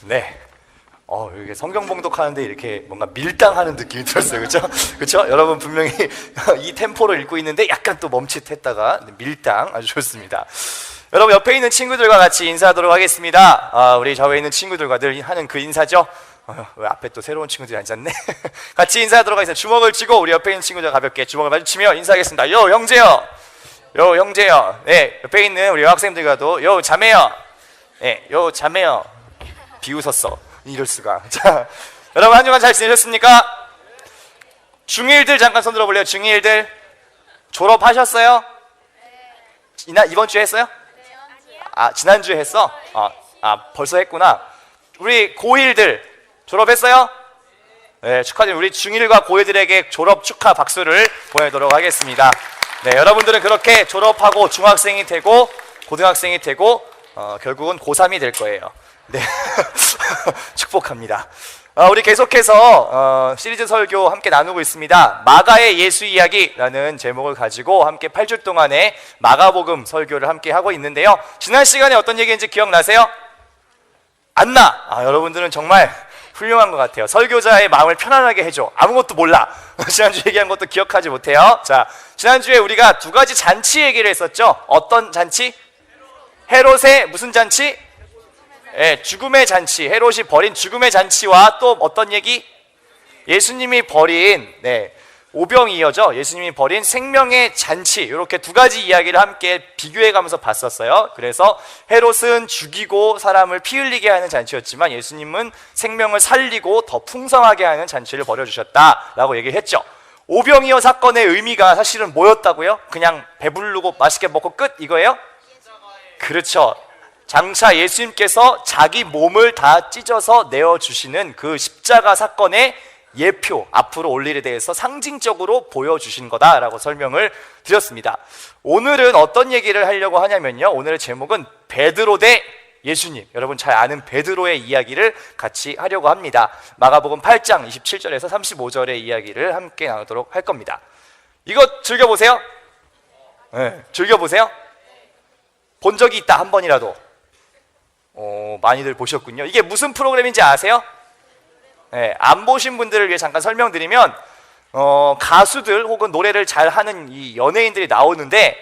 네. 이게 성경 봉독하는데 이렇게 뭔가 밀당하는 느낌이 들었어요. 그렇죠? 그렇죠? 여러분 분명히 이 템포를 읽고 있는데 약간 또 멈칫했다가 밀당 아주 좋습니다. 여러분 옆에 있는 친구들과 같이 인사하도록 하겠습니다. 우리 좌우에 있는 친구들과 늘 하는 그 인사죠. 왜 앞에 또 새로운 친구들이 앉았네. 같이 인사하도록 하겠습니다. 주먹을 쥐고 우리 옆에 있는 친구들 가볍게 주먹을 마주치며 인사하겠습니다. 요 형제요. 요 형제요. 네, 옆에 있는 우리 여학생들과도 요 자매요. 네, 요 자매요. 비웃었어. 이럴 수가. 자, 여러분 한 주간 잘 지내셨습니까? 중1들 잠깐 손 들어볼래요? 중1들 졸업하셨어요? 이번 주에 했어요? 지난주에 했어? 벌써 했구나. 우리 고1들 졸업했어요? 네, 축하드립니다. 우리 중1과 고1들에게 졸업 축하 박수를 보내도록 하겠습니다. 네, 여러분들은 그렇게 졸업하고 중학생이 되고 고등학생이 되고 결국은 고3이 될 거예요. 네. 축복합니다. 우리 계속해서 시리즈 설교 함께 나누고 있습니다. 마가의 예수 이야기라는 제목을 가지고 함께 8주 동안의 마가복음 설교를 함께 하고 있는데요. 지난 시간에 어떤 얘기인지 기억나세요? 안 나! 여러분들은 정말 훌륭한 것 같아요. 설교자의 마음을 편안하게 해줘. 아무것도 몰라. 지난주 얘기한 것도 기억하지 못해요. 자, 지난주에 우리가 두 가지 잔치 얘기를 했었죠. 어떤 잔치? 헤롯의 무슨 잔치? 네, 죽음의 잔치, 헤롯이 벌인 죽음의 잔치와 또 어떤 얘기? 예수님이 벌인 오병이어죠. 예수님이 벌인 생명의 잔치, 이렇게 두 가지 이야기를 함께 비교해가면서 봤었어요. 그래서 헤롯은 죽이고 사람을 피 흘리게 하는 잔치였지만 예수님은 생명을 살리고 더 풍성하게 하는 잔치를 벌여주셨다라고 얘기를 했죠. 오병이어 사건의 의미가 사실은 뭐였다고요? 그냥 배부르고 맛있게 먹고 끝 이거예요? 그렇죠. 장차 예수님께서 자기 몸을 다 찢어서 내어주시는 그 십자가 사건의 예표, 앞으로 올 일에 대해서 상징적으로 보여주신 거다라고 설명을 드렸습니다. 오늘은 어떤 얘기를 하려고 하냐면요, 오늘의 제목은 베드로 대 예수님, 여러분 잘 아는 베드로의 이야기를 같이 하려고 합니다. 마가복음 8장 27절에서 35절의 이야기를 함께 나누도록 할 겁니다. 이거 즐겨보세요. 네, 즐겨보세요. 본 적이 있다 한 번이라도. 많이들 보셨군요. 이게 무슨 프로그램인지 아세요? 네, 안 보신 분들을 위해 잠깐 설명드리면 가수들 혹은 노래를 잘하는 이 연예인들이 나오는데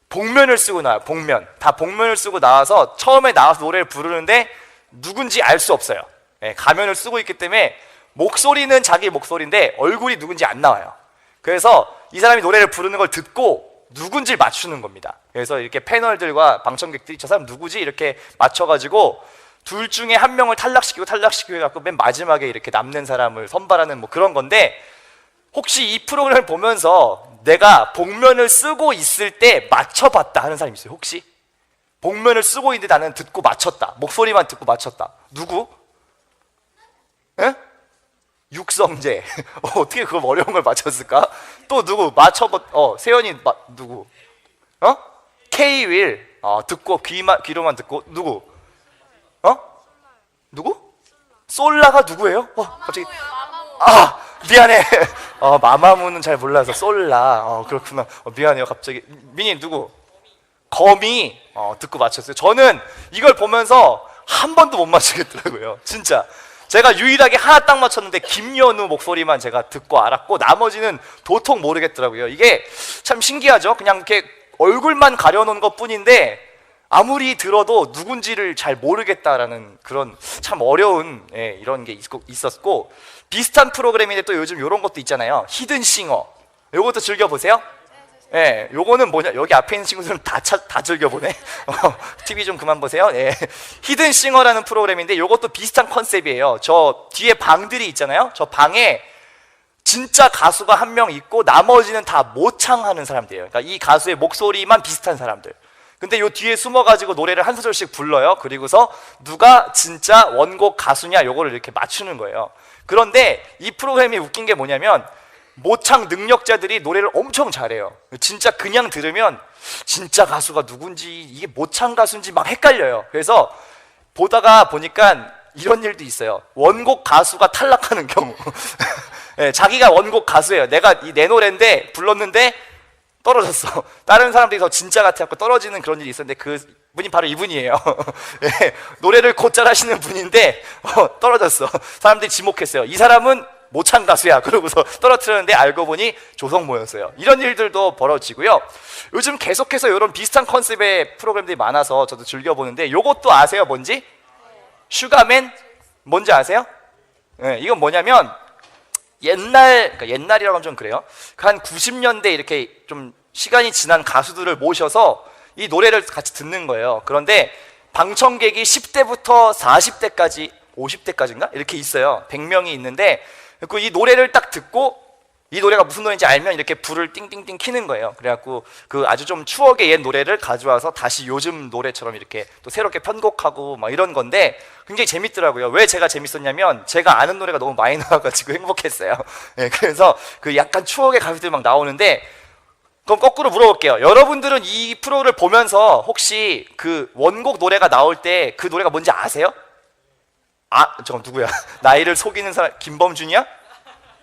복면을 쓰고 나와요. 다 복면을 쓰고 나와서 처음에 나와서 노래를 부르는데 누군지 알 수 없어요. 네, 가면을 쓰고 있기 때문에 목소리는 자기 목소리인데 얼굴이 누군지 안 나와요. 그래서 이 사람이 노래를 부르는 걸 듣고 누군지 맞추는 겁니다. 그래서 이렇게 패널들과 방청객들이 저 사람 누구지? 이렇게 맞춰가지고 둘 중에 한 명을 탈락시키고 해갖고 맨 마지막에 이렇게 남는 사람을 선발하는 뭐 그런 건데, 혹시 이 프로그램을 보면서 내가 복면을 쓰고 있을 때 맞춰봤다 하는 사람 있어요? 혹시? 복면을 쓰고 있는데 나는 듣고 맞췄다. 목소리만 듣고 맞췄다. 누구? 에? 육성재. 어떻게 그걸 어려운 걸 맞췄을까? 또 누구? 세연이 누구? K-윌. 듣고 귀로만 듣고 누구? 누구? 솔라가 누구예요? 갑자기 미안해. 마마무는 잘 몰라서 솔라. 그렇구나. 미안해요. 갑자기 민희 누구? 거미. 듣고 맞췄어요. 저는 이걸 보면서 한 번도 못 맞추겠더라고요. 진짜. 제가 유일하게 하나 딱 맞췄는데 김연우 목소리만 제가 듣고 알았고 나머지는 도통 모르겠더라고요. 이게 참 신기하죠. 그냥 이렇게 얼굴만 가려놓은 것 뿐인데 아무리 들어도 누군지를 잘 모르겠다라는 그런 참 어려운 이런 게 있었고, 비슷한 프로그램인데 또 요즘 이런 것도 있잖아요. 히든싱어. 요것도 즐겨보세요. 네, 요거는 뭐냐, 여기 앞에 있는 친구들은 다 즐겨보네. TV 좀 그만 보세요. 히든싱어라는 프로그램인데 요것도 비슷한 컨셉이에요. 저 뒤에 방들이 있잖아요. 저 방에 진짜 가수가 한 명 있고 나머지는 다 모창하는 사람들이에요. 그러니까 이 가수의 목소리만 비슷한 사람들. 근데 요 뒤에 숨어가지고 노래를 한 소절씩 불러요. 그리고서 누가 진짜 원곡 가수냐 요거를 이렇게 맞추는 거예요. 그런데 이 프로그램이 웃긴 게 뭐냐면 모창 능력자들이 노래를 엄청 잘해요. 진짜 그냥 들으면 진짜 가수가 누군지 이게 모창 가수인지 막 헷갈려요. 그래서 보니까 이런 일도 있어요. 원곡 가수가 탈락하는 경우. 자기가 원곡 가수예요. 내 노래인데 불렀는데 떨어졌어. 다른 사람들이 더 진짜 같아갖고 떨어지는 그런 일이 있었는데 그 분이 바로 이분이에요. 예, 노래를 곧잘 하시는 분인데 떨어졌어. 사람들이 지목했어요. 이 사람은 모창 가수야. 그러고서 떨어뜨렸는데 알고 보니 조성모였어요. 이런 일들도 벌어지고요. 요즘 계속해서 이런 비슷한 컨셉의 프로그램들이 많아서 저도 즐겨보는데, 요것도 아세요? 뭔지? 슈가맨? 뭔지 아세요? 예, 이건 뭐냐면 그러니까 옛날이라고 하면 좀 그래요. 한 90년대 이렇게 좀 시간이 지난 가수들을 모셔서 이 노래를 같이 듣는 거예요. 그런데 방청객이 10대부터 40대까지 50대까지인가? 이렇게 있어요. 100명이 있는데, 그 이 노래를 딱 듣고 이 노래가 무슨 노래인지 알면 이렇게 불을 띵띵띵 켜는 거예요. 그래갖고 그 아주 좀 추억의 옛 노래를 가져와서 다시 요즘 노래처럼 이렇게 또 새롭게 편곡하고 막 이런 건데 굉장히 재밌더라고요. 왜 제가 재밌었냐면 제가 아는 노래가 너무 많이 나와가지고 행복했어요. 네, 그래서 그 약간 추억의 가수들이 막 나오는데, 그럼 거꾸로 물어볼게요. 여러분들은 이 프로를 보면서 혹시 그 원곡 노래가 나올 때 그 노래가 뭔지 아세요? 잠깐 누구야? 나이를 속이는 사람 김범준이야?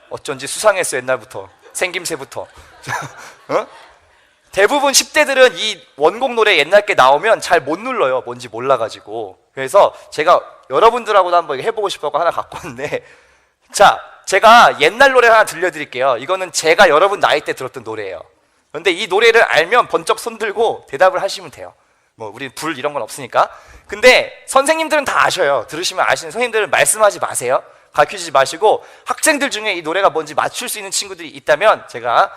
어쩐지 수상했어 옛날부터, 생김새부터. 어? 대부분 10대들은 이 원곡 노래 옛날 게 나오면 잘 못 눌러요. 뭔지 몰라가지고. 그래서 제가 여러분들하고도 한번 해보고 싶어서 하나 갖고 왔는데, 자, 제가 옛날 노래 하나 들려드릴게요. 이거는 제가 여러분 나이 때 들었던 노래예요. 그런데 이 노래를 알면 번쩍 손 들고 대답을 하시면 돼요. 뭐 우리 불 이런 건 없으니까. 근데 선생님들은 다 아셔요. 들으시면 아시는 선생님들은 말씀하지 마세요. 가르치지 마시고, 학생들 중에 이 노래가 뭔지 맞출 수 있는 친구들이 있다면 제가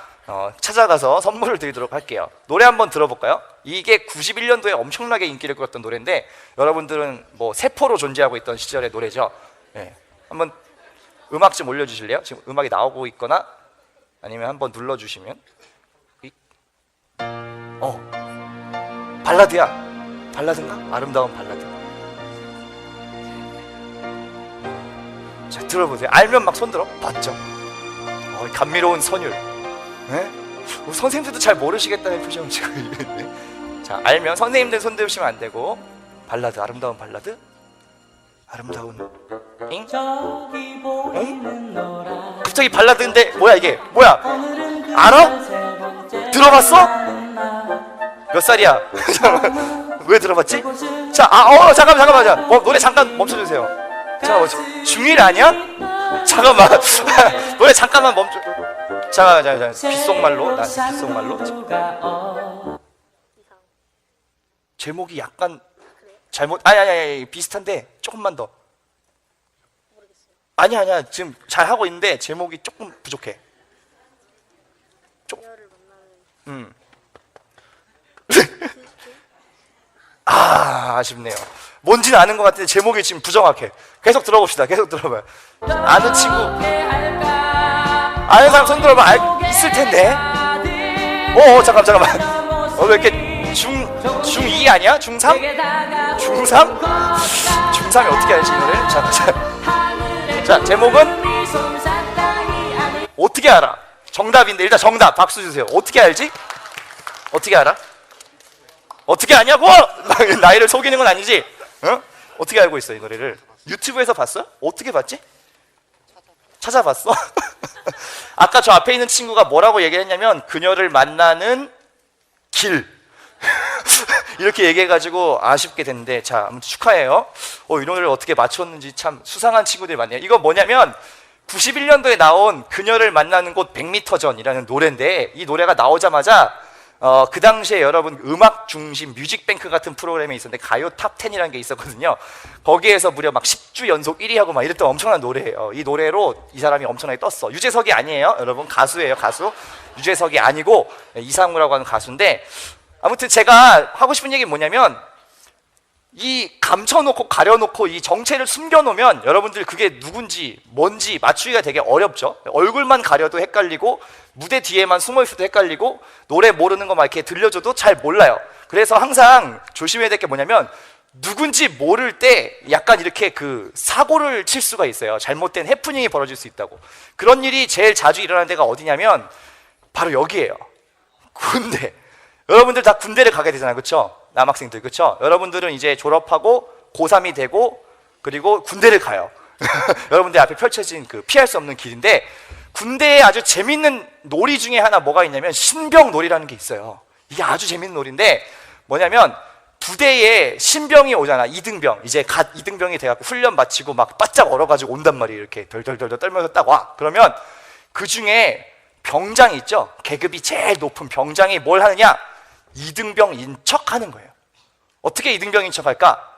찾아가서 선물을 드리도록 할게요. 노래 한번 들어볼까요? 이게 91년도에 엄청나게 인기를 끌었던 노래인데, 여러분들은 뭐 세포로 존재하고 있던 시절의 노래죠. 네. 한번 음악 좀 올려주실래요? 지금 음악이 나오고 있거나 아니면 한번 눌러주시면. 발라드야. 발라드인가? 아름다운 발라드. 자, 들어보세요. 알면 막 손들어. 봤죠? 감미로운 선율. 네? 선생님들도 잘 모르시겠다는 표정 지금 있는데. 자, 알면 선생님들 손 드시면 안 되고. 발라드, 아름다운 발라드. 아름다운 잉? 응? 갑자기 발라드인데 뭐야 이게? 뭐야? 알아? 들어봤어? 몇 살이야? 왜 들어봤지? 자, 잠깐만. 노래 잠깐 멈춰주세요. 잠깐만, 중1 아니야? 잠깐만. 노래 잠깐만 멈춰. 잠깐만. 빗속말로. 제목이 약간 잘못. 아니, 비슷한데 조금만 더. 아니야. 지금 잘 하고 있는데 제목이 조금 부족해. 아쉽네요. 뭔지는 아는 것 같은데 제목이 지금 부정확해. 계속 들어봅시다. 계속 들어봐요. 아는 친구, 아는 사람 손 들어봐. 있을 텐데. 잠깐만. 왜 이렇게 중2 아니야? 중3? 중3? 중3이 어떻게 알지 이 노래를? 자, 제목은 어떻게 알아? 정답인데 일단 정답 박수 주세요. 어떻게 알지? 어떻게 알아? 어떻게 아냐고? 나이를 속이는 건 아니지? 어떻게 알고 있어 이 노래를? 유튜브에서 봤어요? 어떻게 봤지? 찾아봤어? 아까 저 앞에 있는 친구가 뭐라고 얘기했냐면 그녀를 만나는 길 이렇게 얘기해가지고 아쉽게 됐는데, 자, 아무튼 축하해요. 이 노래를 어떻게 맞췄는지 참 수상한 친구들이 많네요. 이거 뭐냐면 91년도에 나온 그녀를 만나는 곳 100m 전이라는 노래인데, 이 노래가 나오자마자 그 당시에 여러분 음악 중심 뮤직뱅크 같은 프로그램이 있었는데 가요 탑 10이라는 게 있었거든요. 거기에서 무려 막 10주 연속 1위 하고 막 이랬던 엄청난 노래예요. 이 노래로 이 사람이 엄청나게 떴어. 유재석이 아니에요 여러분, 가수예요. 가수 유재석이 아니고 이상우라고 하는 가수인데, 아무튼 제가 하고 싶은 얘기는 뭐냐면, 이 감춰놓고 가려놓고 이 정체를 숨겨놓으면 여러분들 그게 누군지 뭔지 맞추기가 되게 어렵죠. 얼굴만 가려도 헷갈리고 무대 뒤에만 숨어있어도 헷갈리고 노래 모르는 거 막 이렇게 들려줘도 잘 몰라요. 그래서 항상 조심해야 될 게 뭐냐면, 누군지 모를 때 약간 이렇게 그 사고를 칠 수가 있어요. 잘못된 해프닝이 벌어질 수 있다고. 그런 일이 제일 자주 일어나는 데가 어디냐면 바로 여기예요. 군대. 여러분들 다 군대를 가게 되잖아요, 그렇죠? 남학생들, 그렇죠? 여러분들은 이제 졸업하고 고3이 되고 그리고 군대를 가요. 여러분들 앞에 펼쳐진 그 피할 수 없는 길인데, 군대에 아주 재밌는 놀이 중에 하나 뭐가 있냐면 신병놀이라는 게 있어요. 이게 아주 재밌는 놀이인데 뭐냐면, 부대에 신병이 오잖아. 이등병. 이제 갓 이등병이 돼갖고 훈련 마치고 막 바짝 얼어가지고 온단 말이에요. 이렇게 덜덜덜 떨면서 딱 와. 그러면 그 중에 병장이 있죠. 계급이 제일 높은 병장이 뭘 하느냐? 이등병인 척 하는 거예요. 어떻게 이등병인 척 할까?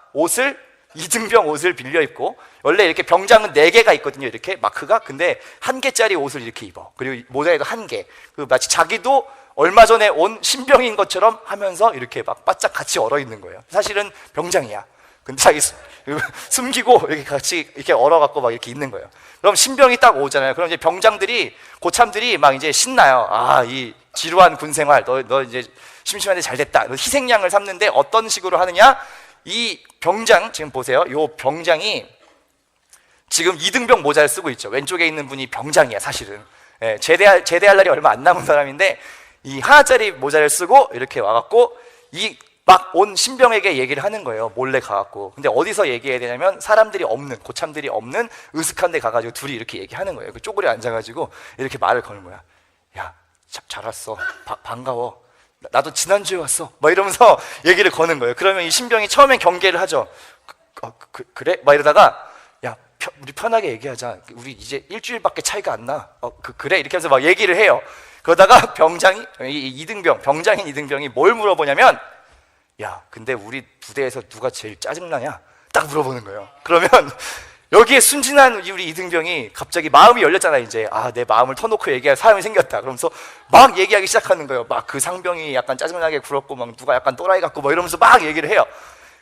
이등병 옷을 빌려 입고, 원래 이렇게 병장은 4개가 있거든요. 이렇게 마크가. 근데 1개짜리 옷을 이렇게 입어. 그리고 모자에도 1개. 그 마치 자기도 얼마 전에 온 신병인 것처럼 하면서 이렇게 막 바짝 같이 얼어 있는 거예요. 사실은 병장이야. 근데 자기 숨기고 이렇게 같이 이렇게 얼어갖고 막 이렇게 있는 거예요. 그럼 신병이 딱 오잖아요. 그럼 이제 병장들이, 고참들이 막 이제 신나요. 아, 이 지루한 군 생활, 너 이제 심심한데 잘 됐다. 희생양을 삼는데 어떤 식으로 하느냐? 이 병장, 지금 보세요. 요 병장이 지금 이등병 모자를 쓰고 있죠. 왼쪽에 있는 분이 병장이야, 사실은. 예, 제대할 날이 얼마 안 남은 사람인데, 이 하나짜리 모자를 쓰고 이렇게 와갖고 이 막 온 신병에게 얘기를 하는 거예요. 몰래 가갖고. 근데 어디서 얘기해야 되냐면 사람들이 없는, 고참들이 없는 으슥한 데 가가지고 둘이 이렇게 얘기하는 거예요. 그 쪼그려 앉아가지고 이렇게 말을 거는 거야. 야, 잘 왔어. 반가워. 나도 지난주에 왔어. 막 이러면서 얘기를 거는 거예요. 그러면 이 신병이 처음엔 경계를 하죠. 그래? 막 이러다가, 야, 우리 편하게 얘기하자. 우리 이제 일주일밖에 차이가 안 나. 그래? 이렇게 하면서 막 얘기를 해요. 그러다가 병장인 이등병이 뭘 물어보냐면, 야, 근데 우리 부대에서 누가 제일 짜증나냐? 딱 물어보는 거예요. 그러면 여기에 순진한 우리 이등병이 갑자기 마음이 열렸잖아. 이제 내 마음을 터놓고 얘기할 사람이 생겼다. 그러면서 막 얘기하기 시작하는 거예요. 막 그 상병이 약간 짜증나게 굴었고, 막 누가 약간 또라이 같고, 뭐 이러면서 막 얘기를 해요.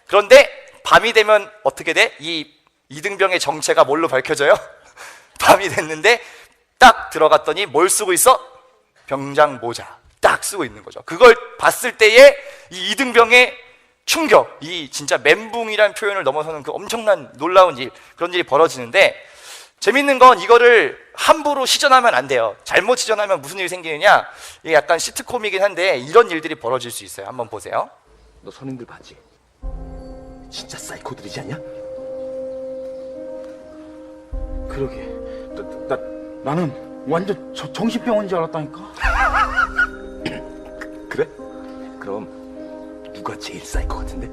그런데 밤이 되면 어떻게 돼? 이 이등병의 정체가 뭘로 밝혀져요? 밤이 됐는데 딱 들어갔더니 뭘 쓰고 있어? 병장 모자 딱 쓰고 있는 거죠. 그걸 봤을 때에 이 이등병의 충격, 이 진짜 멘붕이라는 표현을 넘어서는 그 엄청난 놀라운 일, 그런 일이 벌어지는데, 재밌는 건 이거를 함부로 시전하면 안 돼요. 잘못 시전하면 무슨 일이 생기느냐, 이게 약간 시트콤이긴 한데 이런 일들이 벌어질 수 있어요. 한번 보세요. 너 선임들 봤지? 진짜 사이코들이지 않냐? 그러게. 나는 완전 정신병인 줄 알았다니까. 그래? 그럼 누가 제일 사이코 같은데?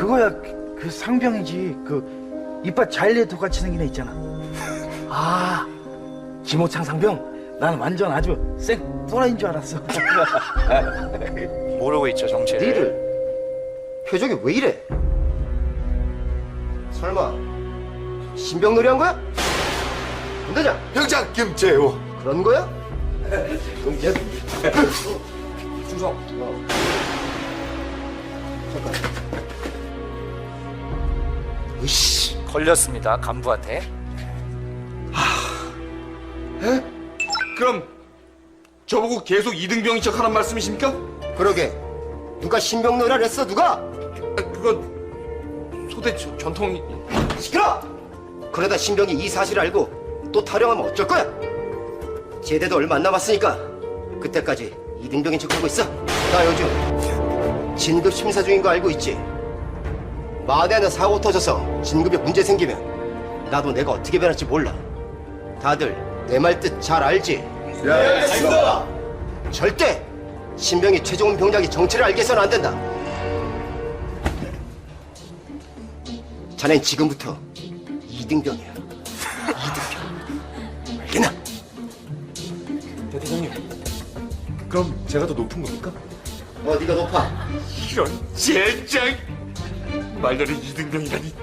그거야 그 상병이지. 그 이빨 자일리도 같이 생긴 애 있잖아. 아, 김호창 상병? 나는 완전 아주 생 또라이인 줄 알았어. 모르고 있죠, 정체를. 니들 표정이 왜 이래? 설마 신병놀이 한 거야? 군대장 병장 김재호. 그런 거야? 그럼 충성. 잠깐. 으이씨. 걸렸습니다, 간부한테. 그럼 저보고 계속 이등병인 척 하란 말씀이십니까? 그러게. 누가 신병놀이를 했어? 누가? 그건 소대 전통이... 시끄러! 그러다 신병이 이 사실을 알고 또 타령하면 어쩔 거야? 제대도 얼마 안 남았으니까 그때까지 이등병인 척하고 있어. 나 요즘 진급 심사 중인 거 알고 있지? 만에 하나 사고 터져서 진급에 문제 생기면 나도 내가 어떻게 변할지 몰라. 다들 내 말 뜻 잘 알지? 네, 알겠습니다. 절대 신병이 최종훈 병장이 정체를 알게 해서는 안 된다. 자넨 지금부터 이등병이야. 이등병. 알겠나? 대대장님, 그럼 제가 더 높은 겁니까? 어디가 높아? 이런 젠장! 말년에 이등병이라니,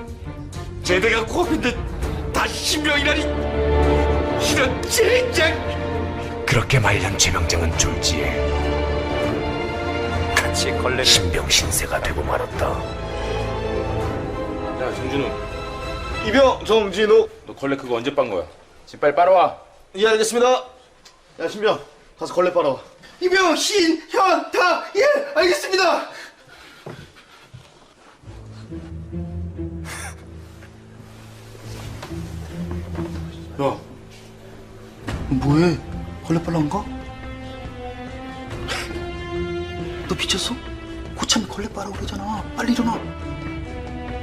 제대가 코앞인데 다 신병이라니, 이런 젠장! 그렇게 말년 최병장은 졸지에 같이 걸레를. 신병 신세가 되고 말았다. 야, 정진우. 이병 정진우. 너 걸레 그거 언제 빤 거야? 지금 빨리 빨아와. 예, 알겠습니다. 야, 신병, 가서 걸레 빨아와. 이병, 신, 현, 다, 예, 알겠습니다. 야, 뭐해? 걸레 빨라온 거? 너 미쳤어? 고참이 걸레 빨아 그러잖아. 빨리 일어나.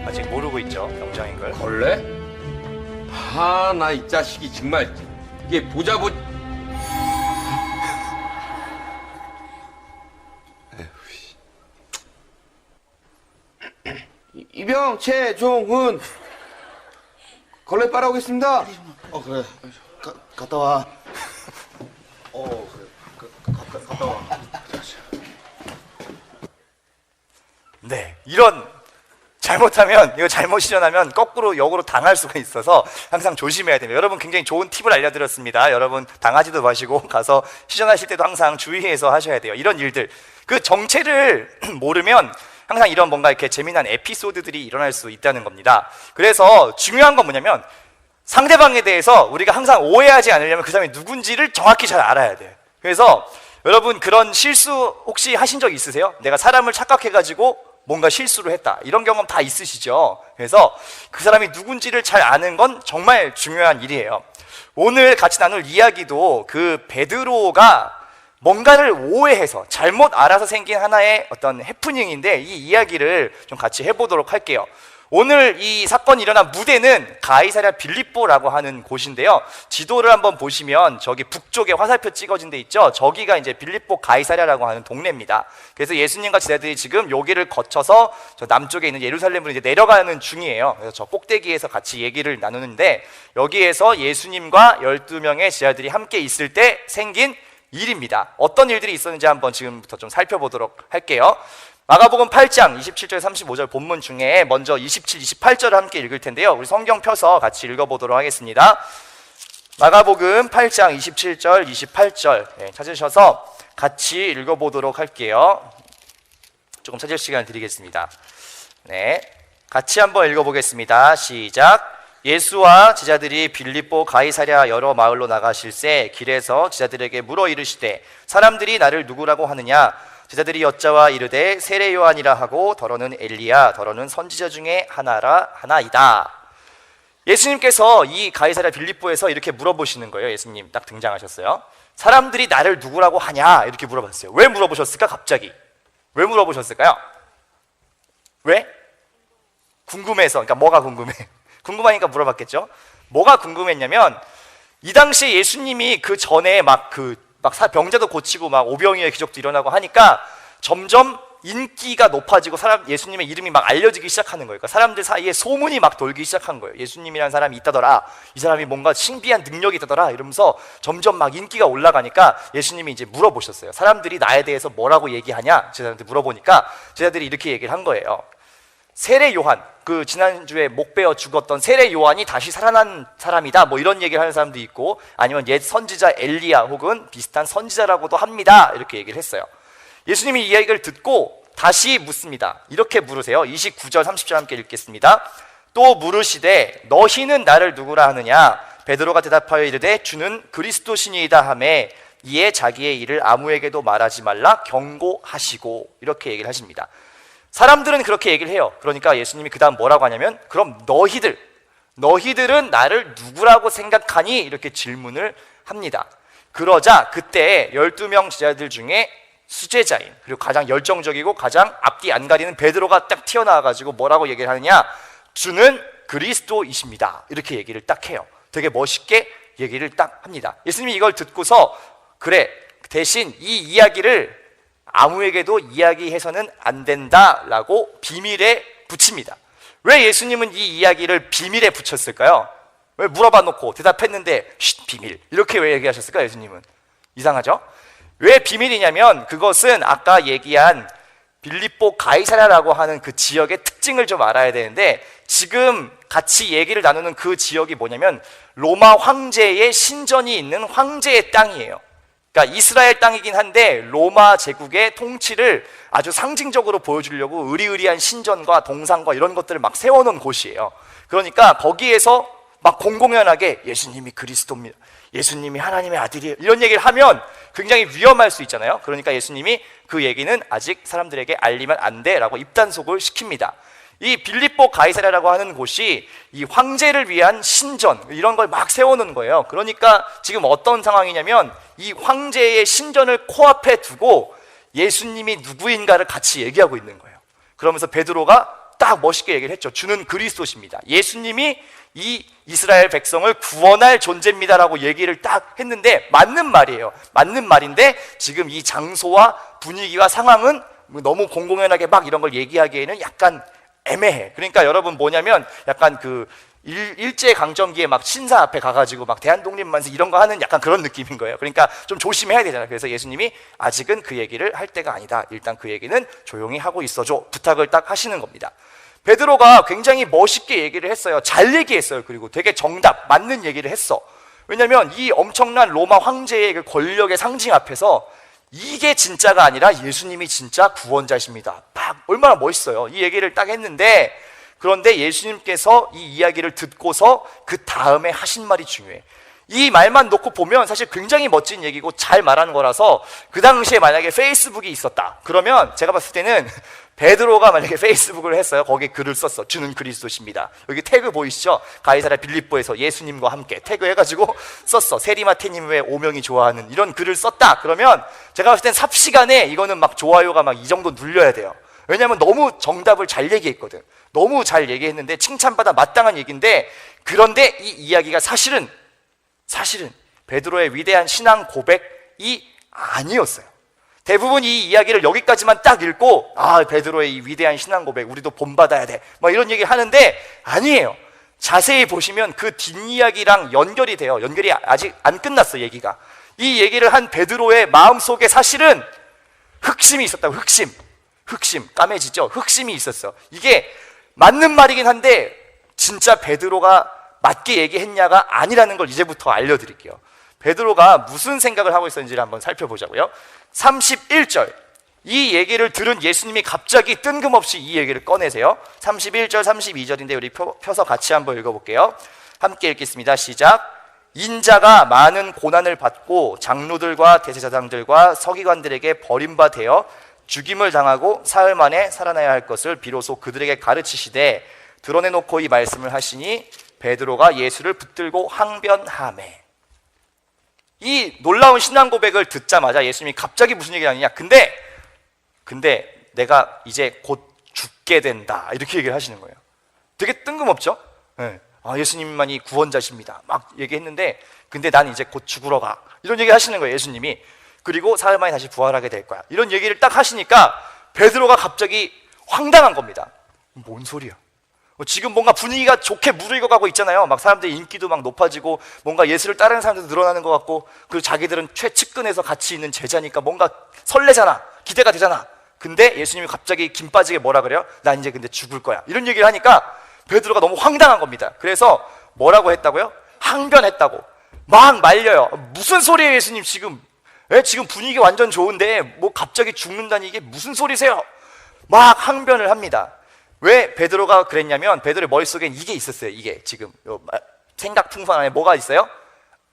아직 모르고 있죠, 병장인 걸. 걸레? 아, 나 이 자식이 정말, 이게 보자. 이병 최종훈 걸레 빨아오겠습니다. 그래. 갔다 와. 갔다 와. 네, 이런 잘못하면, 이거 잘못 실현하면 거꾸로 역으로 당할 수가 있어서 항상 조심해야 됩니다. 여러분 굉장히 좋은 팁을 알려드렸습니다. 여러분 당하지도 마시고 가서 시전하실 때도 항상 주의해서 하셔야 돼요. 이런 일들, 그 정체를 모르면 항상 이런 뭔가 이렇게 재미난 에피소드들이 일어날 수 있다는 겁니다. 그래서 중요한 건 뭐냐면 상대방에 대해서 우리가 항상 오해하지 않으려면 그 사람이 누군지를 정확히 잘 알아야 돼요. 그래서 여러분 그런 실수 혹시 하신 적 있으세요? 내가 사람을 착각해가지고 뭔가 실수를 했다, 이런 경험 다 있으시죠? 그래서 그 사람이 누군지를 잘 아는 건 정말 중요한 일이에요. 오늘 같이 나눌 이야기도 그 베드로가 뭔가를 오해해서 잘못 알아서 생긴 하나의 어떤 해프닝인데, 이 이야기를 좀 같이 해보도록 할게요. 오늘 이 사건이 일어난 무대는 가이사랴 빌립보라고 하는 곳인데요. 지도를 한번 보시면 저기 북쪽에 화살표 찍어진 데 있죠? 저기가 이제 빌립보 가이사랴라고 하는 동네입니다. 그래서 예수님과 제자들이 지금 여기를 거쳐서 저 남쪽에 있는 예루살렘으로 이제 내려가는 중이에요. 그래서 저 꼭대기에서 같이 얘기를 나누는데, 여기에서 예수님과 12명의 제자들이 함께 있을 때 생긴 일입니다. 어떤 일들이 있었는지 한번 지금부터 좀 살펴보도록 할게요. 마가복음 8장 27절 35절 본문 중에 먼저 27, 28절을 함께 읽을 텐데요. 우리 성경 펴서 같이 읽어보도록 하겠습니다. 마가복음 8장 27절 28절 찾으셔서 같이 읽어보도록 할게요. 조금 찾을 시간 드리겠습니다. 네, 같이 한번 읽어보겠습니다. 시작. 예수와 제자들이 빌립보 가이사랴 여러 마을로 나가실새 길에서 제자들에게 물어 이르시되 사람들이 나를 누구라고 하느냐? 제자들이 여짜와 이르되 세례 요한이라 하고 더러는 엘리야 더러는 선지자 중에 하나이다. 예수님께서 이 가이사랴 빌립보에서 이렇게 물어보시는 거예요. 예수님 딱 등장하셨어요. 사람들이 나를 누구라고 하냐? 이렇게 물어봤어요. 왜 물어보셨을까? 갑자기 왜 물어보셨을까요? 왜? 궁금해서. 그러니까 뭐가 궁금해? 궁금하니까 물어봤겠죠. 뭐가 궁금했냐면 이 당시에 예수님이 그 전에 막 병자도 고치고 막 오병이어의 기적도 일어나고 하니까 점점 인기가 높아지고 예수님의 이름이 막 알려지기 시작하는 거예요. 그러니까 사람들 사이에 소문이 막 돌기 시작한 거예요. 예수님이라는 사람이 있다더라, 이 사람이 뭔가 신비한 능력이 있다더라, 이러면서 점점 막 인기가 올라가니까 예수님이 이제 물어보셨어요. 사람들이 나에 대해서 뭐라고 얘기하냐? 제자들한테 물어보니까 제자들이 이렇게 얘기를 한 거예요. 세례 요한, 그 지난주에 목 베어 죽었던 세례 요한이 다시 살아난 사람이다, 뭐 이런 얘기를 하는 사람도 있고, 아니면 옛 선지자 엘리야 혹은 비슷한 선지자라고도 합니다, 이렇게 얘기를 했어요. 예수님이 이 이야기를 듣고 다시 묻습니다. 이렇게 물으세요. 29절 30절 함께 읽겠습니다. 또 물으시되 너희는 나를 누구라 하느냐? 베드로가 대답하여 이르되 주는 그리스도시니이다 하매 이에 자기의 일을 아무에게도 말하지 말라 경고하시고, 이렇게 얘기를 하십니다. 사람들은 그렇게 얘기를 해요. 그러니까 예수님이 그 다음 뭐라고 하냐면 그럼 너희들은 나를 누구라고 생각하니? 이렇게 질문을 합니다. 그러자 그때 12명 제자들 중에 수제자인, 그리고 가장 열정적이고 가장 앞뒤 안 가리는 베드로가 딱 튀어나와가지고 뭐라고 얘기를 하느냐? 주는 그리스도이십니다, 이렇게 얘기를 딱 해요. 되게 멋있게 얘기를 딱 합니다. 예수님이 이걸 듣고서 그래, 대신 이 이야기를 아무에게도 이야기해서는 안 된다라고 비밀에 붙입니다. 왜 예수님은 이 이야기를 비밀에 붙였을까요? 왜 물어봐 놓고 대답했는데 쉿, 비밀, 이렇게 왜 얘기하셨을까요? 예수님은 이상하죠? 왜 비밀이냐면 그것은 아까 얘기한 빌립보 가이사랴라고 하는 그 지역의 특징을 좀 알아야 되는데, 지금 같이 얘기를 나누는 그 지역이 뭐냐면 로마 황제의 신전이 있는 황제의 땅이에요. 그러니까 이스라엘 땅이긴 한데 로마 제국의 통치를 아주 상징적으로 보여주려고 의리의리한 신전과 동상과 이런 것들을 막 세워놓은 곳이에요. 그러니까 거기에서 막 공공연하게 예수님이 그리스도입니다, 예수님이 하나님의 아들이에요, 이런 얘기를 하면 굉장히 위험할 수 있잖아요. 그러니까 예수님이 그 얘기는 아직 사람들에게 알리면 안 돼라고 입단속을 시킵니다. 이 빌립보 가이사랴라고 하는 곳이 이 황제를 위한 신전, 이런 걸 막 세워놓은 거예요. 그러니까 지금 어떤 상황이냐면 이 황제의 신전을 코앞에 두고 예수님이 누구인가를 같이 얘기하고 있는 거예요. 그러면서 베드로가 딱 멋있게 얘기를 했죠. 주는 그리스도십니다, 예수님이 이 이스라엘 백성을 구원할 존재입니다라고 얘기를 딱 했는데, 맞는 말이에요. 맞는 말인데 지금 이 장소와 분위기와 상황은 너무 공공연하게 막 이런 걸 얘기하기에는 약간 애매해. 그러니까 여러분 뭐냐면 약간 그 일제강점기에 막 신사 앞에 가가지고 막 대한독립만세 이런 거 하는 약간 그런 느낌인 거예요. 그러니까 좀 조심해야 되잖아요. 그래서 예수님이 아직은 그 얘기를 할 때가 아니다. 일단 그 얘기는 조용히 하고 있어줘. 부탁을 딱 하시는 겁니다. 베드로가 굉장히 멋있게 얘기를 했어요. 잘 얘기했어요. 그리고 되게 정답, 맞는 얘기를 했어. 왜냐면 이 엄청난 로마 황제의 그 권력의 상징 앞에서 이게 진짜가 아니라 예수님이 진짜 구원자십니다. 막 얼마나 멋있어요. 이 얘기를 딱 했는데, 그런데 예수님께서 이 이야기를 듣고서 그 다음에 하신 말이 중요해. 이 말만 놓고 보면 사실 굉장히 멋진 얘기고 잘 말하는 거라서, 그 당시에 만약에 페이스북이 있었다 그러면 제가 봤을 때는 베드로가 만약에 페이스북을 했어요. 거기에 글을 썼어. 주는 그리스도십니다. 여기 태그 보이시죠? 가이사랴 빌립보에서 예수님과 함께 태그 해가지고 썼어. 세리마테님 외 5명이 좋아하는 이런 글을 썼다 그러면 제가 봤을 땐 삽시간에 이거는 막 좋아요가 막 이 정도 눌려야 돼요. 왜냐하면 너무 정답을 잘 얘기했거든. 너무 잘 얘기했는데 칭찬받아 마땅한 얘기인데, 그런데 이 이야기가 사실은 베드로의 위대한 신앙 고백이 아니었어요. 대부분 이 이야기를 여기까지만 딱 읽고, 아, 베드로의 이 위대한 신앙 고백 우리도 본받아야 돼 막 이런 얘기 하는데 아니에요. 자세히 보시면 그 뒷이야기랑 연결이 돼요. 연결이 아직 안 끝났어. 얘기가. 이 얘기를 한 베드로의 마음속에 사실은 흑심이 있었다고. 흑심 까매지죠? 흑심이 있었어. 이게 맞는 말이긴 한데 진짜 베드로가 맞게 얘기했냐가 아니라는 걸 이제부터 알려드릴게요. 베드로가 무슨 생각을 하고 있었는지를 한번 살펴보자고요. 31절, 이 얘기를 들은 예수님이 갑자기 뜬금없이 이 얘기를 꺼내세요. 31절 32절인데 우리 펴서 같이 한번 읽어볼게요. 함께 읽겠습니다. 시작. 인자가 많은 고난을 받고 장로들과 대제사장들과 서기관들에게 버림받아 죽임을 당하고 사흘 만에 살아나야 할 것을 비로소 그들에게 가르치시되 드러내놓고 이 말씀을 하시니 베드로가 예수를 붙들고 항변하매. 이 놀라운 신앙 고백을 듣자마자 예수님이 갑자기 무슨 얘기를 하느냐. 근데 내가 이제 곧 죽게 된다 이렇게 얘기를 하시는 거예요. 되게 뜬금없죠? 네. 아, 예수님만이 구원자십니다 막 얘기했는데, 근데 난 이제 곧 죽으러 가 이런 얘기 하시는 거예요. 예수님이. 그리고 사흘 만에 다시 부활하게 될 거야 이런 얘기를 딱 하시니까 베드로가 갑자기 황당한 겁니다. 뭔 소리야. 지금 뭔가 분위기가 좋게 무르익어가고 있잖아요. 막 사람들의 인기도 막 높아지고 뭔가 예수를 따르는 사람들도 늘어나는 것 같고, 그리고 자기들은 최측근에서 같이 있는 제자니까 뭔가 설레잖아. 기대가 되잖아. 근데 예수님이 갑자기 김 빠지게 뭐라 그래요? 난 이제 근데 죽을 거야 이런 얘기를 하니까 베드로가 너무 황당한 겁니다. 그래서 뭐라고 했다고요? 항변했다고. 막 말려요. 무슨 소리예요 예수님 지금? 지금 분위기 완전 좋은데 뭐 갑자기 죽는다니 이게 무슨 소리세요? 막 항변을 합니다. 왜 베드로가 그랬냐면 베드로의 머릿속엔 이게 있었어요. 이게 지금 생각 풍선 안에 뭐가 있어요?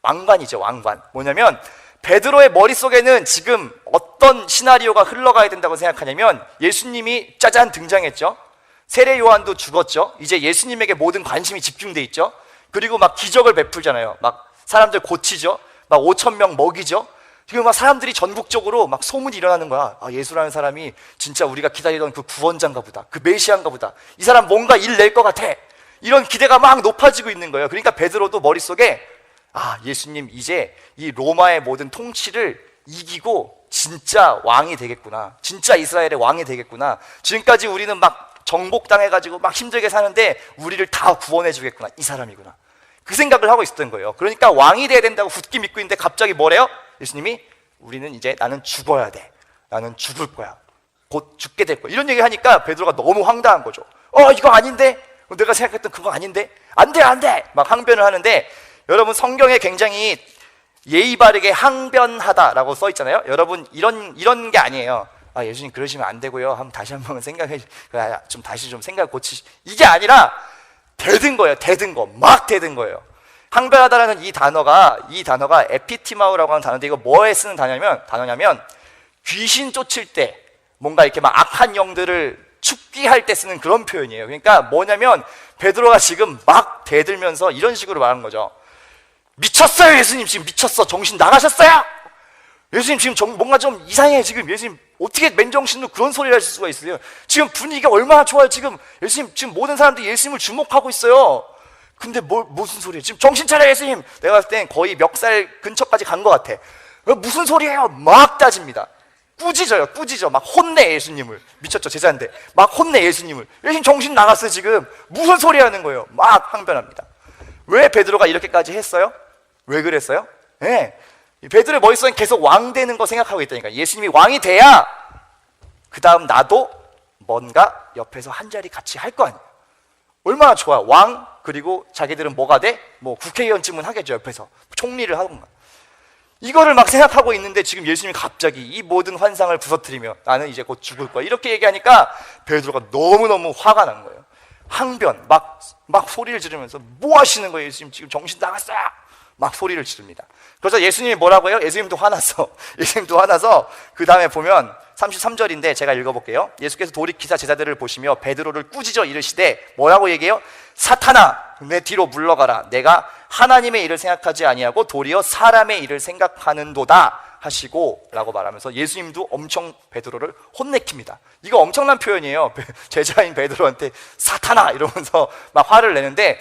왕관이죠. 왕관. 뭐냐면 베드로의 머릿속에는 지금 어떤 시나리오가 흘러가야 된다고 생각하냐면, 예수님이 짜잔 등장했죠. 세례 요한도 죽었죠. 이제 예수님에게 모든 관심이 집중돼 있죠. 그리고 막 기적을 베풀잖아요. 막 사람들 고치죠. 막 5,000명 먹이죠. 지금 막 사람들이 전국적으로 막 소문이 일어나는 거야. 아, 예수라는 사람이 진짜 우리가 기다리던 그 구원자인가 보다. 그 메시아인가 보다. 이 사람 뭔가 일 낼 것 같아. 이런 기대가 막 높아지고 있는 거예요. 그러니까 베드로도 머릿속에, 아, 예수님 이제 이 로마의 모든 통치를 이기고 진짜 왕이 되겠구나. 진짜 이스라엘의 왕이 되겠구나. 지금까지 우리는 막 정복당해가지고 막 힘들게 사는데 우리를 다 구원해 주겠구나. 이 사람이구나. 그 생각을 하고 있었던 거예요. 그러니까 왕이 돼야 된다고 굳게 믿고 있는데 갑자기 뭐래요? 예수님이 우리는 이제 나는 죽어야 돼. 나는 죽을 거야. 곧 죽게 될 거야. 이런 얘기 하니까 베드로가 너무 황당한 거죠. 이거 아닌데? 내가 생각했던 그거 아닌데? 안 돼, 안 돼! 막 항변을 하는데, 여러분 성경에 굉장히 예의 바르게 항변하다라고 써 있잖아요. 여러분 이런 게 아니에요. 아, 예수님 그러시면 안 되고요. 한번 다시 한번 생각해, 좀 다시 좀 생각 고치시. 이게 아니라 대든 거예요. 대든 거. 막 대든 거예요. 항변하다라는 이 단어가 에피티마우라고 하는 단어인데, 이거 뭐에 쓰는 단어냐면 귀신 쫓을 때 뭔가 이렇게 막 악한 영들을 축기할 때 쓰는 그런 표현이에요. 그러니까 뭐냐면 베드로가 지금 막 대들면서 이런 식으로 말하는 거죠. 미쳤어요. 예수님 지금 미쳤어. 정신 나가셨어요. 예수님 지금 뭔가 좀 이상해. 지금 예수님 어떻게 맨정신으로 그런 소리를 하실 수가 있어요? 지금 분위기가 얼마나 좋아요. 지금 예수님, 지금 모든 사람들이 예수님을 주목하고 있어요. 근데 무슨 소리예요? 지금 정신 차려 예수님. 내가 봤을 땐 거의 멱살 근처까지 간 것 같아. 무슨 소리예요? 막 따집니다. 꾸짖어. 막 혼내 예수님을. 미쳤죠, 제자인데. 막 혼내 예수님을. 예수님 정신 나갔어요, 지금. 무슨 소리 하는 거예요? 막 항변합니다. 왜 베드로가 이렇게까지 했어요? 왜 그랬어요? 네. 베드로의 머릿속엔 계속 왕 되는 거 생각하고 있다니까. 예수님이 왕이 돼야 그 다음 나도 뭔가 옆에서 한 자리 같이 할 거 아니에요. 얼마나 좋아. 왕, 그리고 자기들은 뭐가 돼? 뭐 국회의원쯤은 하겠죠, 옆에서. 총리를 하던가. 이거를 막 생각하고 있는데 지금 예수님이 갑자기 이 모든 환상을 부서뜨리며 나는 이제 곧 죽을 거야, 이렇게 얘기하니까 베드로가 너무너무 화가 난 거예요. 항변, 막 소리를 지르면서 뭐 하시는 거예요? 예수님 지금 정신 나갔어요! 막 소리를 지릅니다. 그래서 예수님이 뭐라고 해요? 예수님도 화났어. 예수님도 화나서 그 다음에 보면 33절인데 제가 읽어볼게요. 예수께서 돌이키사 제자들을 보시며 베드로를 꾸짖어 이르시되 뭐라고 얘기해요? 사탄아, 내 뒤로 물러가라. 내가 하나님의 일을 생각하지 아니하고 도리어 사람의 일을 생각하는도다 하시고 라고 말하면서 예수님도 엄청 베드로를 혼내킵니다. 이거 엄청난 표현이에요. 제자인 베드로한테 사탄아 이러면서 막 화를 내는데,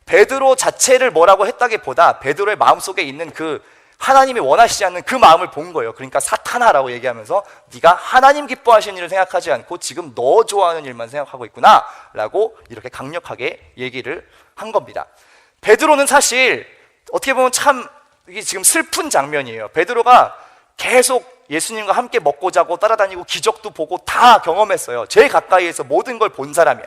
베드로 자체를 뭐라고 했다기보다 베드로의 마음속에 있는 그 하나님이 원하시지 않는 그 마음을 본 거예요. 그러니까 사탄아라고 얘기하면서 네가 하나님 기뻐하시는 일을 생각하지 않고 지금 너 좋아하는 일만 생각하고 있구나 라고 이렇게 강력하게 얘기를 한 겁니다. 베드로는 사실 어떻게 보면 참 이게 지금 슬픈 장면이에요. 베드로가 계속 예수님과 함께 먹고 자고 따라다니고 기적도 보고 다 경험했어요. 제일 가까이에서 모든 걸 본 사람이야.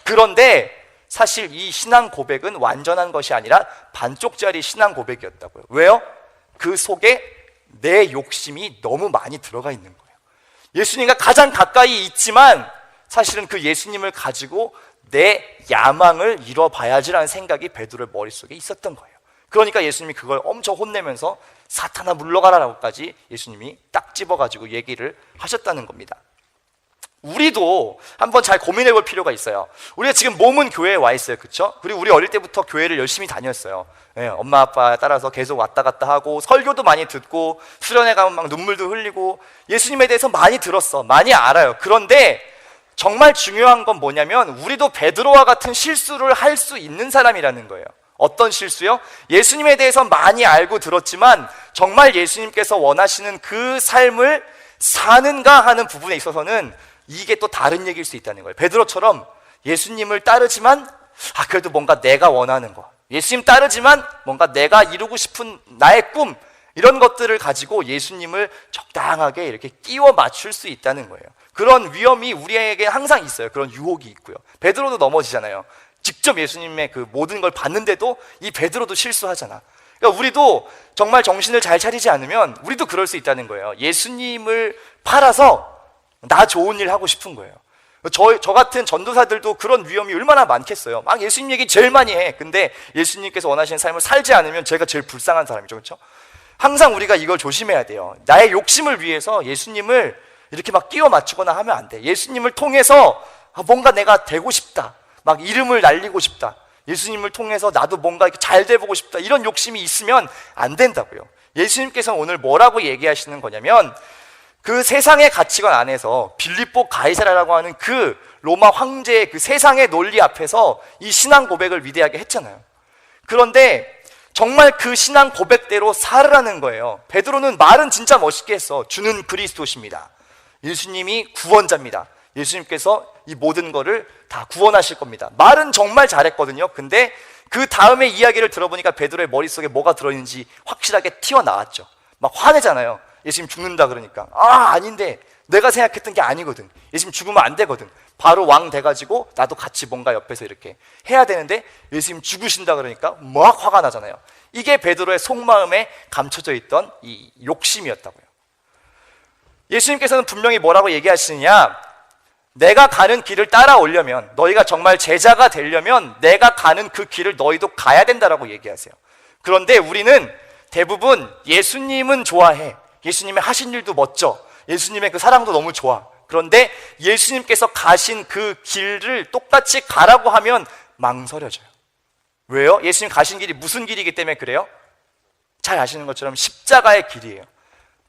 그런데 사실 이 신앙 고백은 완전한 것이 아니라 반쪽짜리 신앙 고백이었다고요. 왜요? 그 속에 내 욕심이 너무 많이 들어가 있는 거예요. 예수님과 가장 가까이 있지만 사실은 그 예수님을 가지고 내 야망을 이뤄봐야지라는 생각이 베드로의 머릿속에 있었던 거예요. 그러니까 예수님이 그걸 엄청 혼내면서 사탄아 물러가라라고까지 예수님이 딱 집어가지고 얘기를 하셨다는 겁니다. 우리도 한번 잘 고민해 볼 필요가 있어요. 우리가 지금 몸은 교회에 와 있어요, 그렇죠? 그리고 우리 어릴 때부터 교회를 열심히 다녔어요. 네, 엄마 아빠 따라서 계속 왔다 갔다 하고 설교도 많이 듣고 수련회 가면 막 눈물도 흘리고 예수님에 대해서 많이 들었어, 많이 알아요. 그런데 정말 중요한 건 뭐냐면 우리도 베드로와 같은 실수를 할 수 있는 사람이라는 거예요. 어떤 실수요? 예수님에 대해서 많이 알고 들었지만 정말 예수님께서 원하시는 그 삶을 사는가 하는 부분에 있어서는 이게 또 다른 얘기일 수 있다는 거예요. 베드로처럼 예수님을 따르지만 그래도 뭔가 내가 원하는 거, 예수님 따르지만 뭔가 내가 이루고 싶은 나의 꿈, 이런 것들을 가지고 예수님을 적당하게 이렇게 끼워 맞출 수 있다는 거예요. 그런 위험이 우리에게 항상 있어요. 그런 유혹이 있고요. 베드로도 넘어지잖아요. 직접 예수님의 그 모든 걸 봤는데도 이 베드로도 실수하잖아. 그러니까 우리도 정말 정신을 잘 차리지 않으면 우리도 그럴 수 있다는 거예요. 예수님을 팔아서 나 좋은 일 하고 싶은 거예요. 저 같은 전도사들도 그런 위험이 얼마나 많겠어요. 막 예수님 얘기 제일 많이 해. 근데 예수님께서 원하시는 삶을 살지 않으면 제가 제일 불쌍한 사람이죠, 그렇죠? 항상 우리가 이걸 조심해야 돼요. 나의 욕심을 위해서 예수님을 이렇게 막 끼워 맞추거나 하면 안 돼. 예수님을 통해서 뭔가 내가 되고 싶다, 막 이름을 날리고 싶다, 예수님을 통해서 나도 뭔가 이렇게 잘 돼보고 싶다, 이런 욕심이 있으면 안 된다고요. 예수님께서는 오늘 뭐라고 얘기하시는 거냐면 그 세상의 가치관 안에서 빌립보 가이사라라고 하는 그 로마 황제의 그 세상의 논리 앞에서 이 신앙 고백을 위대하게 했잖아요. 그런데 정말 그 신앙 고백대로 살으라는 거예요. 베드로는 말은 진짜 멋있게 했어. 주는 그리스도십니다. 예수님이 구원자입니다. 예수님께서 이 모든 거를 다 구원하실 겁니다. 말은 정말 잘했거든요. 근데 그 다음에 이야기를 들어보니까 베드로의 머릿속에 뭐가 들어있는지 확실하게 튀어나왔죠. 막 화내잖아요. 예수님 죽는다 그러니까 아닌데 내가 생각했던 게 아니거든. 예수님 죽으면 안 되거든. 바로 왕 돼가지고 나도 같이 뭔가 옆에서 이렇게 해야 되는데 예수님 죽으신다 그러니까 막 화가 나잖아요. 이게 베드로의 속마음에 감춰져 있던 이 욕심이었다고요. 예수님께서는 분명히 뭐라고 얘기하시느냐, 내가 가는 길을 따라오려면, 너희가 정말 제자가 되려면 내가 가는 그 길을 너희도 가야 된다라고 얘기하세요. 그런데 우리는 대부분 예수님은 좋아해, 예수님의 하신 일도 멋져, 예수님의 그 사랑도 너무 좋아. 그런데 예수님께서 가신 그 길을 똑같이 가라고 하면 망설여져요. 왜요? 예수님 가신 길이 무슨 길이기 때문에 그래요? 잘 아시는 것처럼 십자가의 길이에요.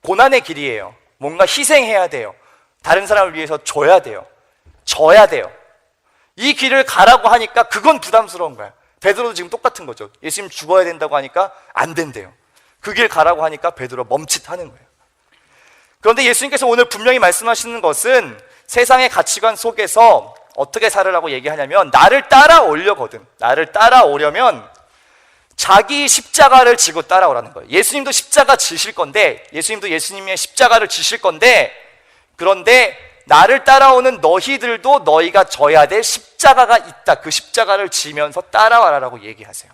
고난의 길이에요. 뭔가 희생해야 돼요. 다른 사람을 위해서 줘야 돼요. 져야 돼요. 이 길을 가라고 하니까 그건 부담스러운 거야. 베드로도 지금 똑같은 거죠. 예수님 죽어야 된다고 하니까 안 된대요. 그 길 가라고 하니까 베드로 멈칫하는 거예요. 그런데 예수님께서 오늘 분명히 말씀하시는 것은 세상의 가치관 속에서 어떻게 살으라고 얘기하냐면 나를 따라오려거든. 나를 따라오려면 자기 십자가를 지고 따라오라는 거예요. 예수님도 십자가 지실 건데, 예수님도 예수님의 십자가를 지실 건데, 그런데 나를 따라오는 너희들도 너희가 져야 될 십자가가 있다. 그 십자가를 지면서 따라와라라고 얘기하세요.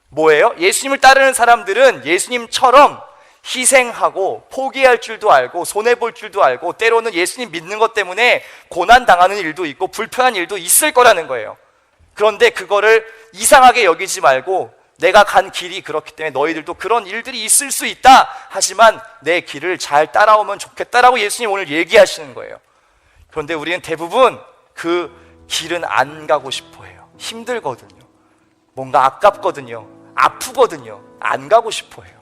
뭐예요? 예수님을 따르는 사람들은 예수님처럼 희생하고 포기할 줄도 알고 손해볼 줄도 알고 때로는 예수님 믿는 것 때문에 고난당하는 일도 있고 불편한 일도 있을 거라는 거예요. 그런데 그거를 이상하게 여기지 말고 내가 간 길이 그렇기 때문에 너희들도 그런 일들이 있을 수 있다. 하지만 내 길을 잘 따라오면 좋겠다라고 예수님 오늘 얘기하시는 거예요. 그런데 우리는 대부분 그 길은 안 가고 싶어 해요. 힘들거든요. 뭔가 아깝거든요. 아프거든요. 안 가고 싶어 해요.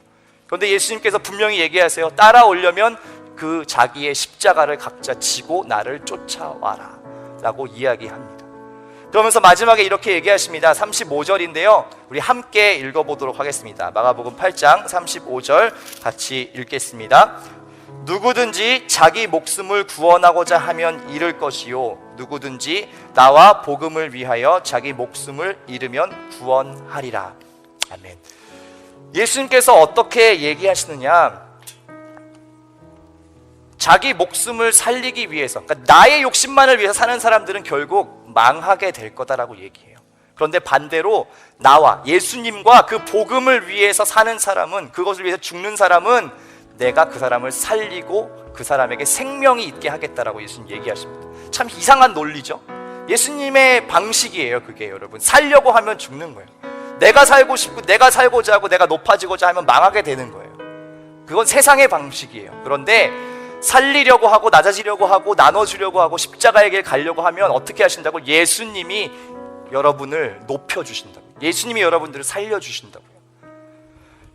그런데 예수님께서 분명히 얘기하세요. 따라오려면 그 자기의 십자가를 각자 지고 나를 쫓아와라 라고 이야기합니다. 그러면서 마지막에 이렇게 얘기하십니다. 35절인데요 우리 함께 읽어보도록 하겠습니다. 마가복음 8장 35절 같이 읽겠습니다. 누구든지 자기 목숨을 구원하고자 하면 잃을 것이요 누구든지 나와 복음을 위하여 자기 목숨을 잃으면 구원하리라. 아멘. 예수님께서 어떻게 얘기하시느냐, 자기 목숨을 살리기 위해서, 그러니까 나의 욕심만을 위해서 사는 사람들은 결국 망하게 될 거다라고 얘기해요. 그런데 반대로 나와 예수님과 그 복음을 위해서 사는 사람은, 그것을 위해서 죽는 사람은 내가 그 사람을 살리고 그 사람에게 생명이 있게 하겠다라고 예수님 얘기하십니다. 참 이상한 논리죠. 예수님의 방식이에요. 그게 여러분, 살려고 하면 죽는 거예요. 내가 살고 싶고 내가 살고자 하고 내가 높아지고자 하면 망하게 되는 거예요. 그건 세상의 방식이에요. 그런데 살리려고 하고 낮아지려고 하고 나눠주려고 하고 십자가의 길 가려고 하면 어떻게 하신다고? 예수님이 여러분을 높여주신다고, 예수님이 여러분들을 살려주신다고요.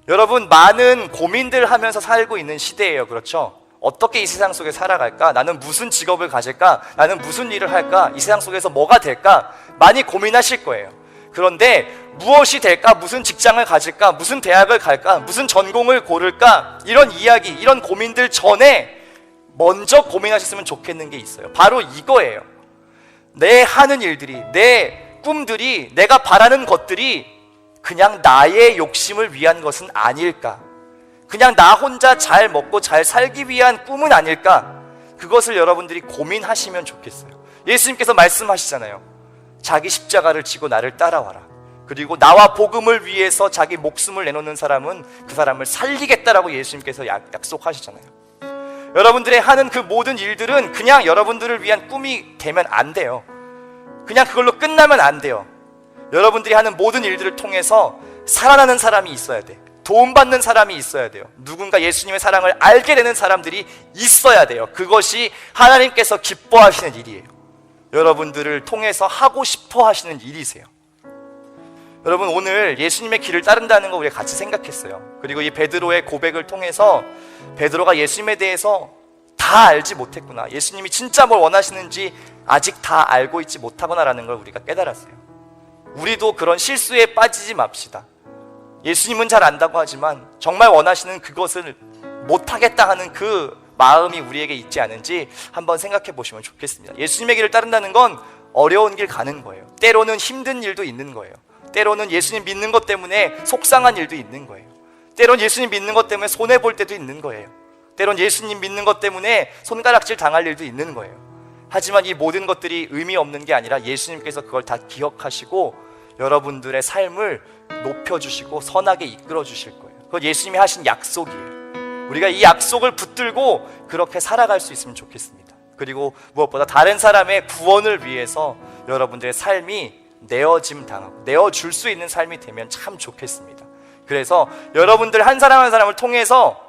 여러분, 많은 고민들 하면서 살고 있는 시대예요. 그렇죠? 어떻게 이 세상 속에 살아갈까? 나는 무슨 직업을 가질까? 나는 무슨 일을 할까? 이 세상 속에서 뭐가 될까? 많이 고민하실 거예요. 그런데 무엇이 될까? 무슨 직장을 가질까? 무슨 대학을 갈까? 무슨 전공을 고를까? 이런 이야기, 이런 고민들 전에 먼저 고민하셨으면 좋겠는 게 있어요. 바로 이거예요. 내 하는 일들이, 내 꿈들이, 내가 바라는 것들이 그냥 나의 욕심을 위한 것은 아닐까? 그냥 나 혼자 잘 먹고 잘 살기 위한 꿈은 아닐까? 그것을 여러분들이 고민하시면 좋겠어요. 예수님께서 말씀하시잖아요. 자기 십자가를 지고 나를 따라와라. 그리고 나와 복음을 위해서 자기 목숨을 내놓는 사람은 그 사람을 살리겠다라고 예수님께서 약속하시잖아요. 여러분들의 하는 그 모든 일들은 그냥 여러분들을 위한 꿈이 되면 안 돼요. 그냥 그걸로 끝나면 안 돼요. 여러분들이 하는 모든 일들을 통해서 살아나는 사람이 있어야 돼. 도움받는 사람이 있어야 돼요. 누군가 예수님의 사랑을 알게 되는 사람들이 있어야 돼요. 그것이 하나님께서 기뻐하시는 일이에요. 여러분들을 통해서 하고 싶어 하시는 일이세요. 여러분, 오늘 예수님의 길을 따른다는 거 우리가 같이 생각했어요. 그리고 이 베드로의 고백을 통해서 베드로가 예수님에 대해서 다 알지 못했구나, 예수님이 진짜 뭘 원하시는지 아직 다 알고 있지 못하구나라는 걸 우리가 깨달았어요. 우리도 그런 실수에 빠지지 맙시다. 예수님은 잘 안다고 하지만 정말 원하시는 그것을 못하겠다 하는 그 마음이 우리에게 있지 않은지 한번 생각해 보시면 좋겠습니다. 예수님의 길을 따른다는 건 어려운 길 가는 거예요. 때로는 힘든 일도 있는 거예요. 때로는 예수님 믿는 것 때문에 속상한 일도 있는 거예요. 때로는 예수님 믿는 것 때문에 손해볼 때도 있는 거예요. 때로는 예수님 믿는 것 때문에 손가락질 당할 일도 있는 거예요. 하지만 이 모든 것들이 의미 없는 게 아니라 예수님께서 그걸 다 기억하시고 여러분들의 삶을 높여주시고 선하게 이끌어 주실 거예요. 그건 예수님이 하신 약속이에요. 우리가 이 약속을 붙들고 그렇게 살아갈 수 있으면 좋겠습니다. 그리고 무엇보다 다른 사람의 구원을 위해서 여러분들의 삶이 내어짐 당하고 내어줄 수 있는 삶이 되면 참 좋겠습니다. 그래서 여러분들 한 사람 한 사람을 통해서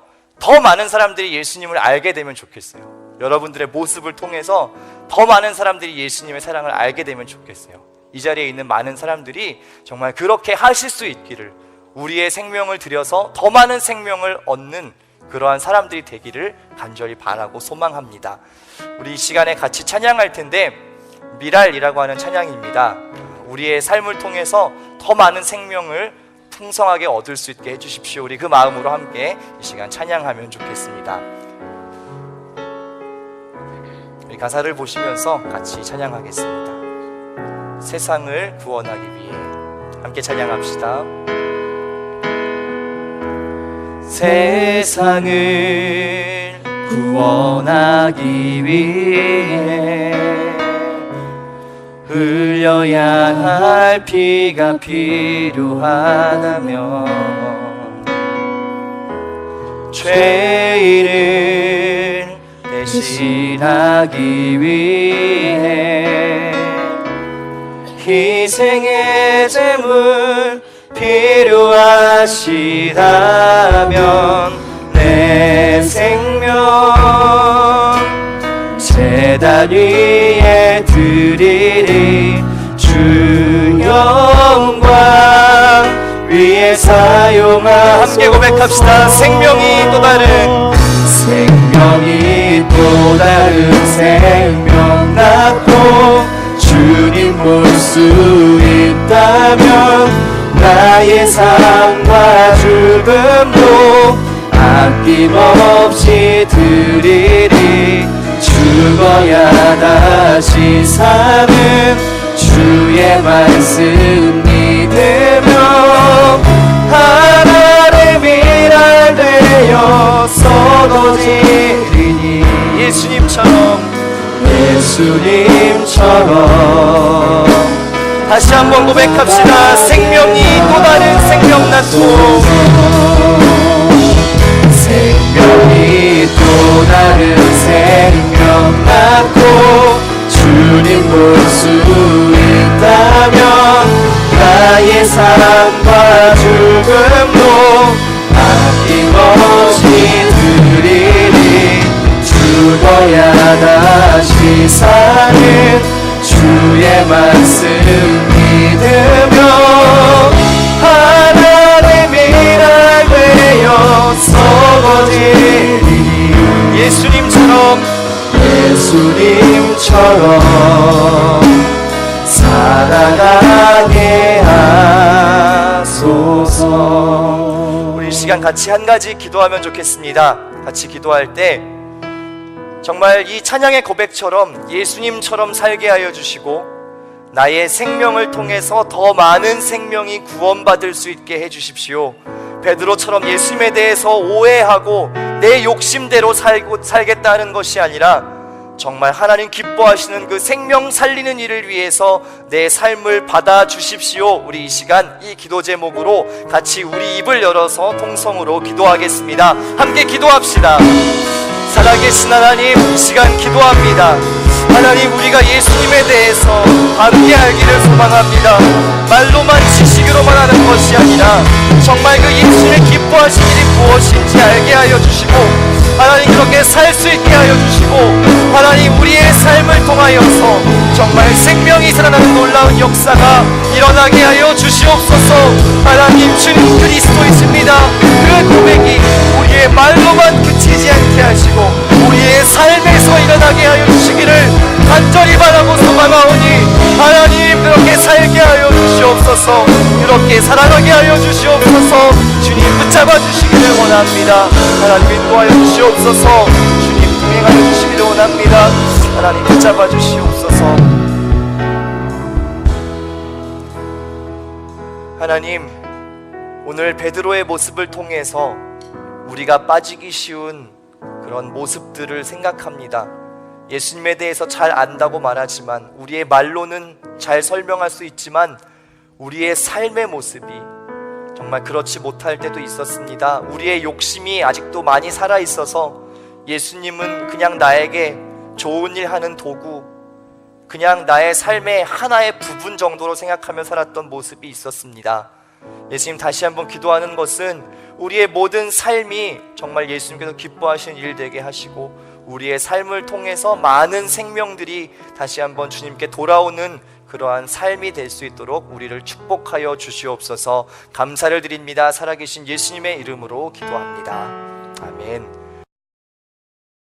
더 많은 사람들이 예수님을 알게 되면 좋겠어요. 여러분들의 모습을 통해서 더 많은 사람들이 예수님의 사랑을 알게 되면 좋겠어요. 이 자리에 있는 많은 사람들이 정말 그렇게 하실 수 있기를, 우리의 생명을 들여서 더 많은 생명을 얻는 그러한 사람들이 되기를 간절히 바라고 소망합니다. 우리 이 시간에 같이 찬양할 텐데 미랄이라고 하는 찬양입니다. 우리의 삶을 통해서 더 많은 생명을 풍성하게 얻을 수 있게 해주십시오. 우리 그 마음으로 함께 이 시간 찬양하면 좋겠습니다. 가사를 보시면서 같이 찬양하겠습니다. 세상을 구원하기 위해 함께 찬양합시다. 세상을 구원하기 위해 흘려야 할 피가 필요하다면 죄인을 대신하기 위해 희생의 제물 필요하시다면 내 생명 제단 위에 드리리. 주 영광 위에 사용하. 함께 고백합시다. 생명이 또 다른 생명 낳고 주님 볼 수 있다면 나의 삶과 죽음도 아낌없이 드리리. 죽어야 다시 사는 주의 말씀 믿으며 하나님이라 되어 썩어지리니. 예수님처럼 다시 한번 고백합시다. 생명이 또 다른 생명 낳고 생명이 또 다른 생명 낳고 주님 볼 수 있다면 나의 삶과 죽음도 아낌없이 드리리. 죽어야 다시 사는 주의 말씀 믿으며 하나님이라 되어 썩어지리니. 예수님처럼 살아가게 하소서. 우리 이 시간 같이 한 가지 기도하면 좋겠습니다. 같이 기도할 때 정말 이 찬양의 고백처럼 예수님처럼 살게 하여 주시고 나의 생명을 통해서 더 많은 생명이 구원받을 수 있게 해주십시오. 베드로처럼 예수님에 대해서 오해하고 내 욕심대로 살겠다는 것이 아니라 정말 하나님 기뻐하시는 그 생명 살리는 일을 위해서 내 삶을 받아주십시오. 우리 이 시간 이 기도 제목으로 같이 우리 입을 열어서 통성으로 기도하겠습니다. 함께 기도합시다. 살아계신 하나님, 이 시간 기도합니다. 하나님, 우리가 예수님에 대해서 바르게 알기를 소망합니다. 말로만 지식으로만 하는 것이 아니라 정말 그 예수님의 기뻐하신 일이 무엇인지 알게 하여 주시고 하나님 그렇게 살 수 있게 하여 주시고 하나님 우리의 삶을 통하여서 정말 생명이 살아나는 놀라운 역사가 일어나게 하여 주시옵소서. 하나님, 주님 그리스도이십니다. 그 고백이 우리의 말로만 그치지 않게 하시고 우리의 삶에서 일어나게 하여 주시기를 간절히 바라고 소망하오니 하나님 그렇게 살게 하여 주시옵소서. 그렇게 살아가게 하여 주시옵소서. 주님 붙잡아 주시기를 원합니다. 하나님 인도하여 주시옵소서. 주님 동행하여 주시기를 원합니다. 하나님 붙잡아 주시옵소서. 하나님, 오늘 베드로의 모습을 통해서 우리가 빠지기 쉬운 그런 모습들을 생각합니다. 예수님에 대해서 잘 안다고 말하지만 우리의 말로는 잘 설명할 수 있지만 우리의 삶의 모습이 정말 그렇지 못할 때도 있었습니다. 우리의 욕심이 아직도 많이 살아있어서 예수님은 그냥 나에게 좋은 일 하는 도구, 그냥 나의 삶의 하나의 부분 정도로 생각하며 살았던 모습이 있었습니다. 예수님, 다시 한번 기도하는 것은 우리의 모든 삶이 정말 예수님께서 기뻐하시는 일 되게 하시고 우리의 삶을 통해서 많은 생명들이 다시 한번 주님께 돌아오는 그러한 삶이 될 수 있도록 우리를 축복하여 주시옵소서. 감사를 드립니다. 살아계신 예수님의 이름으로 기도합니다. 아멘.